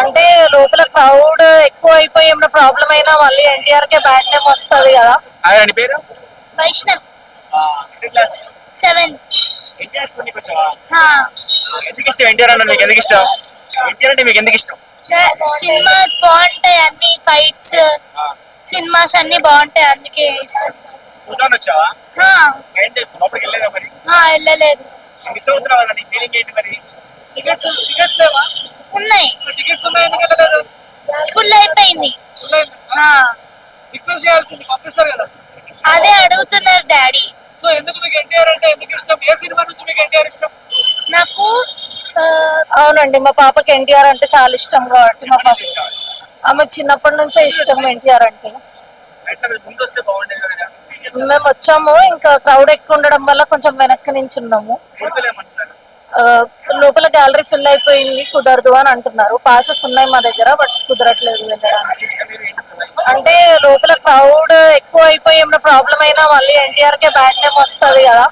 అంటే లోపల క్రౌడ్ ఎక్కువ అయిపోయి ఏమైనా ప్రాబ్లం అయినా మళ్ళీ ఎన్టీఆర్ కే బ్యాడ్ నేమ్ వస్తుంది కదా. అని పేరు వైష్ణవ్ క్లాస్ 7th. ఎన్టీఆర్ చూడడానికి వచ్చావా? ఎందుకు ఇష్టం ఎన్టీఆర్ అన్న? నీకు ఎందుకు ఇష్టం ఎన్టీఆర్ అంటే? మీకు ఎందుకు ఇష్టం? సినిమాస్ బాగుంటాయి, అన్ని ఫైట్స్ సినిమాస్ అన్ని బాగుంటాయి, అందుకే ఇష్టం. చూడడానికి వచ్చావా? ఏంటి లోపలికి వెళ్ళలేదా మరి? వెళ్ళలేదు. మిస్ అవుతున్నావా? నీ ఫీలింగ్ ఏంటి మరి? టికెట్స్ లేవా? ఉన్నాయి. టికెట్స్ ఉన్నాయి, ఎందుకు వెళ్ళలేదు? ఫుల్ అయిపోయింది. రిక్వెస్ట్ చేయాల్సింది, పంపిస్తారు కదా. అదే అడుగుతున్నారు డాడీ. సో ఎందుకు మీకు ఎన్టీఆర్ అంటే ఎందుకు ఇష్టం? ఏ సినిమా నుంచి మీకు ఎన్టీఆర్ ఇష్టం? నాకు అవునండి, మా పాపకి ఎన్టీఆర్ అంటే చాలా ఇష్టం కాబట్టి మా పాప ఆమెకు చిన్నప్పటి నుంచే ఇష్టం ఎన్టీఆర్ అంటే. ముందు వస్తే బాగుండేది కదా. మేము వచ్చాము, ఇంకా క్రౌడ్ ఎక్కువ ఉండడం వల్ల కొంచెం వెనక్కి నుంచి ఉన్నాము. లోపల గ్యాలరీ ఫిల్ అయిపోయింది, కుదరదు అని అంటున్నారు. పాసెస్ ఉన్నాయి మా దగ్గర, బట్ కుదరట్లేదు వెళ్ళడానికి. అంటే లోపల క్రౌడ్ ఎక్కువ అయిపోయి ఏమైనా ప్రాబ్లం అయినా మళ్ళీ ఎన్టీఆర్ కే బ్యాడ్ నేమ్ వస్తుంది కదా.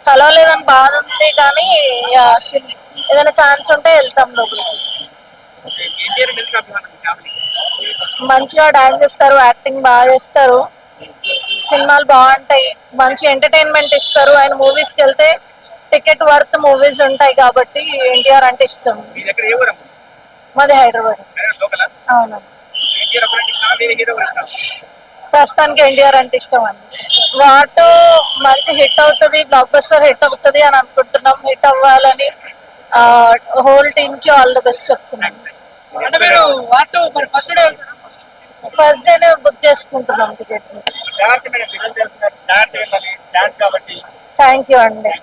కలవలేదని బాధ ఉంది, కానీ ఏదైనా ఛాన్స్ ఉంటే వెళ్తాం లోపలికి. మంచిగా డాన్స్ చేస్తారు, యాక్టింగ్ బాగా చేస్తారు, సినిమాలు బాగుంటాయి, మంచి ఎంటర్టైన్మెంట్ ఇస్తారు. ఆయన మూవీస్ కి వెళ్తే టికెట్ వర్త్ మూవీస్ ఉంటాయి కాబట్టి ఎన్టీఆర్ అంటే ఇష్టం. మాది హైదరాబాద్. అవును, ప్రస్తుతానికి ఎన్టీఆర్ అంటే ఇష్టం అండి. వాటు మంచి హిట్ అవుతుంది, బ్లాక్ బస్టర్ హిట్ అవుతుంది అని అనుకుంటున్నాం. హిట్ అవ్వాలని హోల్ టీమ్ కి ఆల్ ద బెస్ట్ చెప్తున్నాం. ఫస్ట్ డేనే బుక్ చేసుకుంటున్నాం టికెట్స్. థ్యాంక్ యూ అండి.